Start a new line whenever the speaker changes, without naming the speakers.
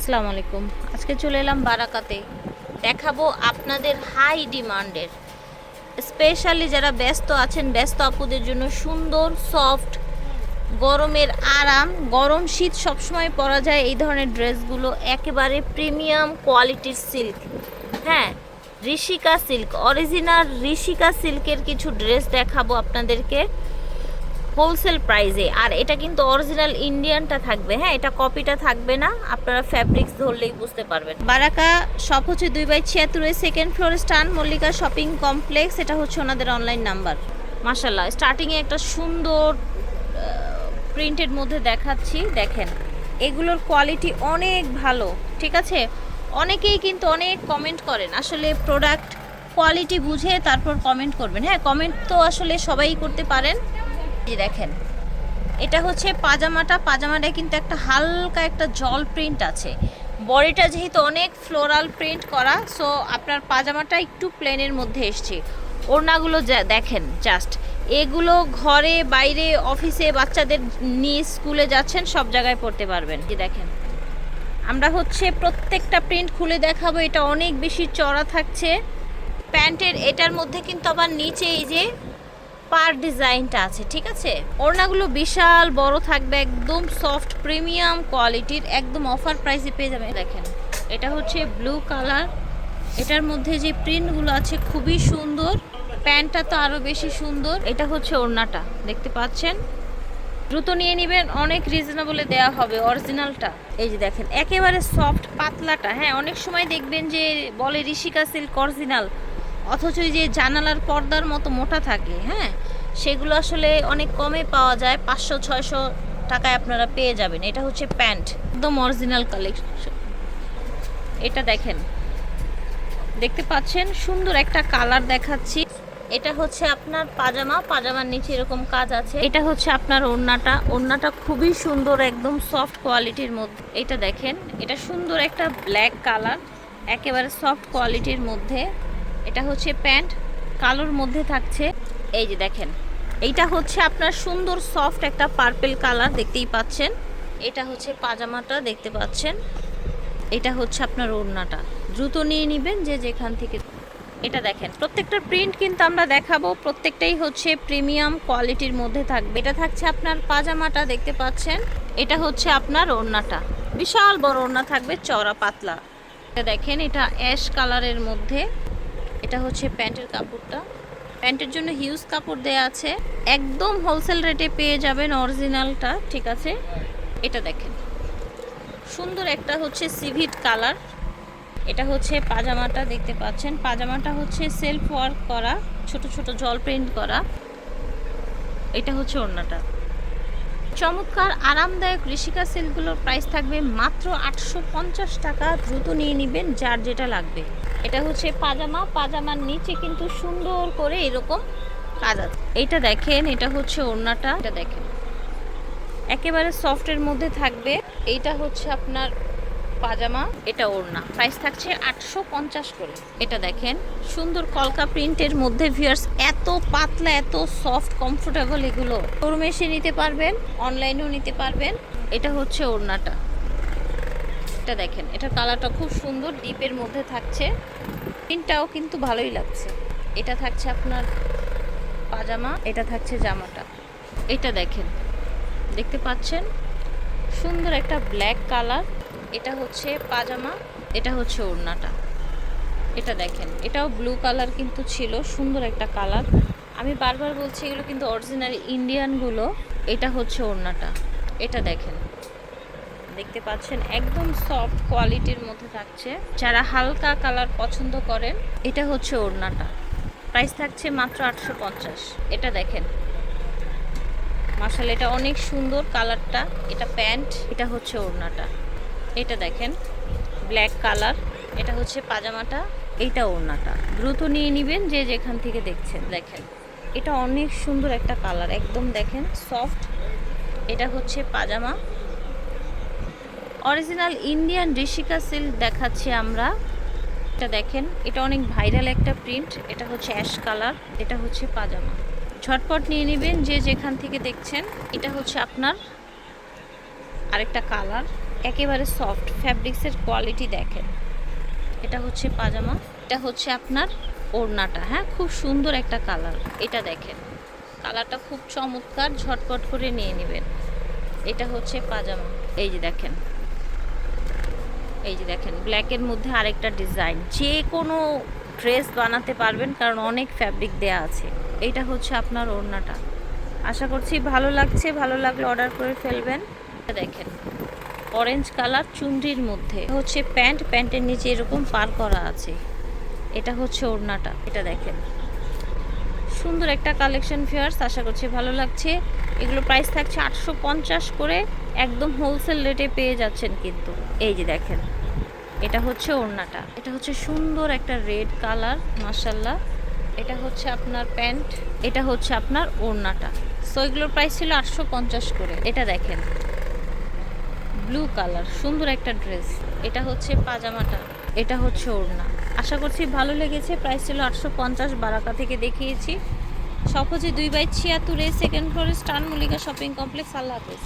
আসসালামু আলাইকুম। আজকে চলে এলাম বারাকাতে। দেখাবো আপনাদের হাই ডিমান্ডের, স্পেশালি যারা ব্যস্ত আছেন, ব্যস্ত আপুদের জন্য সুন্দর সফট গরমের আরাম, গরম শীত সবসময় পরা যায় এই ধরনের ড্রেসগুলো। একেবারে প্রিমিয়াম কোয়ালিটির সিল্ক, হ্যাঁ, ঋষিকা সিল্ক, অরিজিনাল ঋষিকা সিল্কের কিছু ড্রেস দেখাবো আপনাদেরকে হোলসেল প্রাইজে। আর এটা কিন্তু অরিজিনাল ইন্ডিয়ানটা থাকবে, হ্যাঁ, এটা কপিটা থাকবে না। আপনারা ফ্যাব্রিক্স ধরলেই বুঝতে পারবেন। বারাকা শপ হচ্ছে 2/76 সেকেন্ড ফ্লোর, স্টান মল্লিকা শপিং কমপ্লেক্স। এটা হচ্ছে ওনাদের অনলাইন নাম্বার। মাশাল্লাহ, স্টার্টিংয়ে একটা সুন্দর প্রিন্টের মধ্যে দেখাচ্ছি। দেখেন, এগুলোর কোয়ালিটি অনেক ভালো, ঠিক আছে। অনেকেই কিন্তু অনেক কমেন্ট করেন, আসলে প্রোডাক্ট কোয়ালিটি বুঝে তারপর কমেন্ট করবেন। হ্যাঁ, কমেন্ট তো আসলে সবাই করতে পারেন। দেখেন, এটা হচ্ছে পাজামাটায় কিন্তু একটা হালকা একটা জল প্রিন্ট আছে। বডিটা যেহেতু অনেক ফ্লোরাল প্রিন্ট করা, সো আপনার পাজামাটা একটু প্লেনের মধ্যে এসছে। ওড়নাগুলো দেখেন, জাস্ট এগুলো ঘরে বাইরে অফিসে বাচ্চাদের নিয়ে স্কুলে যাচ্ছেন, সব জায়গায় পরতে পারবেন। যে দেখেন, আমরা হচ্ছে প্রত্যেকটা প্রিন্ট খুলে দেখাবো। এটা অনেক বেশি চড়া থাকছে প্যান্টের। এটার মধ্যে কিন্তু আবার নিচে এই যে পার ডিজাইনটা আছে, ঠিক আছে। ওড়নাগুলো বিশাল বড় থাকবে, একদম সফট প্রিমিয়াম কোয়ালিটির, একদম অফার প্রাইসে পেয়ে যাবেন। দেখেন, এটা হচ্ছে ব্লু কালার, এটার মধ্যে যে প্রিন্টগুলো আছে খুবই সুন্দর। প্যান্টটা তো আরও বেশি সুন্দর। এটা হচ্ছে ওড়নাটা, দেখতে পাচ্ছেন। দ্রুত নিয়ে নেবেন, অনেক রিজনেবলে দেওয়া হবে অরিজিনালটা। এই যে দেখেন, একেবারে সফট পাতলাটা। হ্যাঁ, অনেক সময় দেখবেন যে বলে ঋষিকা সিল্ক অরিজিনাল, অথচ যে জানালার পর্দার মতো মোটা থাকে, হ্যাঁ, সেগুলো আসলে অনেক কমে পাওয়া যায়। 500-600 টাকায় আপনারা পেয়ে যাবেন। এটা হচ্ছে প্যান্ট, একদম অরিজিনাল কালেকশন। এটা দেখেন, দেখতে পাচ্ছেন, সুন্দর একটা কালার দেখাচ্ছি। এটা হচ্ছে আপনার পাজামার নিচে এরকম কাজ আছে। এটা হচ্ছে আপনার ওড়নাটা খুবই সুন্দর, একদম সফট কোয়ালিটির মধ্যে। এটা দেখেন, এটা সুন্দর একটা ব্ল্যাক কালার, একেবারে সফট কোয়ালিটির মধ্যে। এটা হচ্ছে প্যান্ট, কালোর মধ্যে থাকছে। এই যে দেখেন, এইটা হচ্ছে আপনার সুন্দর সফট একটা পার্পল কালার, দেখতেই পাচ্ছেন। এটা হচ্ছে পাজামাটা, দেখতে পাচ্ছেন। এটা হচ্ছে আপনার ওড়নাটা। দ্রুত নিয়ে নেবেন যে যেখান থেকে। এটা দেখেন, প্রত্যেকটা প্রিন্ট কিন্তু আমরা দেখাবো, প্রত্যেকটাই হচ্ছে প্রিমিয়াম কোয়ালিটির মধ্যে থাকবে। এটা থাকছে আপনার পাজামাটা, দেখতে পাচ্ছেন। এটা হচ্ছে আপনার ওড়নাটা, বিশাল বড় ওড়না থাকবে, চওড়া পাতলা। এটা দেখেন, এটা অ্যাশ কালারের মধ্যে। এটা হচ্ছে প্যান্টের কাপড়টা, প্যান্টের জন্য হিউজ কাপড় দেয়া আছে, একদম হোলসেল রেটে পেয়ে যাবেন অরিজিনালটা, ঠিক আছে। এটা দেখেন, সুন্দর একটা হচ্ছে সিভিট কালার। এটা হচ্ছে পাজামাটা, দেখতে পাচ্ছেন। পাজামাটা হচ্ছে সেলফ ওয়ার্ক করা, ছোট ছোট জল প্রিন্ট করা। এটা হচ্ছে ওড়নাটা। চমৎকার আরামদায়ক ঋষিকা সিল্কগুলোর প্রাইস থাকবে মাত্র 850 টাকা। দ্রুত নিয়ে নেবেন যার যেটা লাগবে। এটা হচ্ছে পাজামার নিচে কিন্তু সুন্দর করে এরকম কাজ আছে। এইটা দেখেন, এটা হচ্ছে ওড়নাটা। এটা দেখেন, একেবারে সফটের মধ্যে থাকবে। এইটা হচ্ছে আপনার পাজামা, এটা ওড়না। প্রাইস থাকছে 850 করে। এটা দেখেন, সুন্দর কলকা প্রিন্টের মধ্যে ভিউয়ার্স, এত পাতলা, এত সফট, কমফোর্টেবল। এগুলো শোরুমে এসে নিতে পারবেন, অনলাইনেও নিতে পারবেন। এটা হচ্ছে ওড়নাটা। এটা দেখেন, এটার কালারটা খুব সুন্দর, ডিপের মধ্যে থাকছে। প্রিন্টটাও কিন্তু ভালোই লাগছে। এটা থাকছে আপনার পাজামা, এটা থাকছে জামাটা। এটা দেখেন, দেখতে পাচ্ছেন, সুন্দর একটা ব্ল্যাক কালার। এটা হচ্ছে পাজামা, এটা হচ্ছে ওড়নাটা। এটা দেখেন, এটাও ব্লু কালার কিন্তু ছিল, সুন্দর একটা কালার। আমি বারবার বলছি, এগুলো কিন্তু অরিজিনাল ইন্ডিয়ানগুলো। এটা হচ্ছে ওড়নাটা। এটা দেখেন, দেখতে পাচ্ছেন, একদম সফট কোয়ালিটির মধ্যে থাকছে। যারা হালকা কালার পছন্দ করেন, এটা হচ্ছে ওড়নাটা। প্রাইস থাকছে মাত্র 850। এটা দেখেন, মাশাআল্লাহ, এটা অনেক সুন্দর কালারটা। এটা প্যান্ট, এটা হচ্ছে ওড়নাটা। এটা দেখেন, ব্ল্যাক কালার। এটা হচ্ছে পাজামাটা, এইটা ওড়নাটা। দ্রুত নিয়ে নেবেন যে যেখান থেকে দেখছেন। দেখেন, এটা অনেক সুন্দর একটা কালার, একদম দেখেন সফট। এটা হচ্ছে পাজামা, অরিজিনাল ইন্ডিয়ান ঋষিকা সিল্ক দেখাচ্ছি আমরা। এটা দেখেন, এটা অনেক ভাইরাল একটা প্রিন্ট। এটা হচ্ছে অ্যাশ কালার। এটা হচ্ছে পাজামা। ঝটপট নিয়ে নেবেন যে যেখান থেকে দেখছেন। এটা হচ্ছে আপনার আরেকটা কালার, একেবারে সফট ফ্যাব্রিক্সের কোয়ালিটি দেখেন। এটা হচ্ছে পাজামা, এটা হচ্ছে আপনার ওড়নাটা। হ্যাঁ, খুব সুন্দর একটা কালার। এটা দেখেন, কালারটা খুব চমৎকার, ঝটপট করে নিয়ে নেবেন। এটা হচ্ছে পাজামা। এই যে দেখেন, এই যে দেখেন ব্ল্যাকের মধ্যে আরেকটা ডিজাইন। যে কোনো ড্রেস বানাতে পারবেন কারণ অনেক ফ্যাব্রিক দেয়া আছে। এইটা হচ্ছে আপনার ওড়নাটা। আশা করছি ভালো লাগছে, ভালো লাগলে অর্ডার করে ফেলবেন। এটা দেখেন অরেঞ্জ কালার চুনরির মধ্যে হচ্ছে প্যান্ট, প্যান্টের নিচে এরকম পার করা আছে। এটা হচ্ছে ওড়নাটা। এটা দেখেন সুন্দর একটা কালেকশন ফিয়ার্স, আশা করছি ভালো লাগছে। এগুলো প্রাইস থাকছে 850 করে, একদম হোলসেল রেটে পেয়ে যাচ্ছেন কিন্তু। এই যে দেখেন এটা হচ্ছে ওড়নাটা। এটা হচ্ছে সুন্দর একটা রেড কালার, মাশাল্লাহ। এটা হচ্ছে আপনার প্যান্ট, এটা হচ্ছে আপনার ওড়নাটা। সো এগুলোর প্রাইস ছিল 850 করে। এটা দেখেন ব্লু কালার, সুন্দর একটা ড্রেস। এটা হচ্ছে পাজামাটা, এটা হচ্ছে ওড়না। আশা করছি ভালো লেগেছে। প্রাইস ছিল 850, বারাকা থেকে দেখিয়েছি। সব হচ্ছে 2/76 সেকেন্ড ফ্লোরে স্টার মল্লিকা শপিং কমপ্লেক্স। আল্লাহ হাফেজ।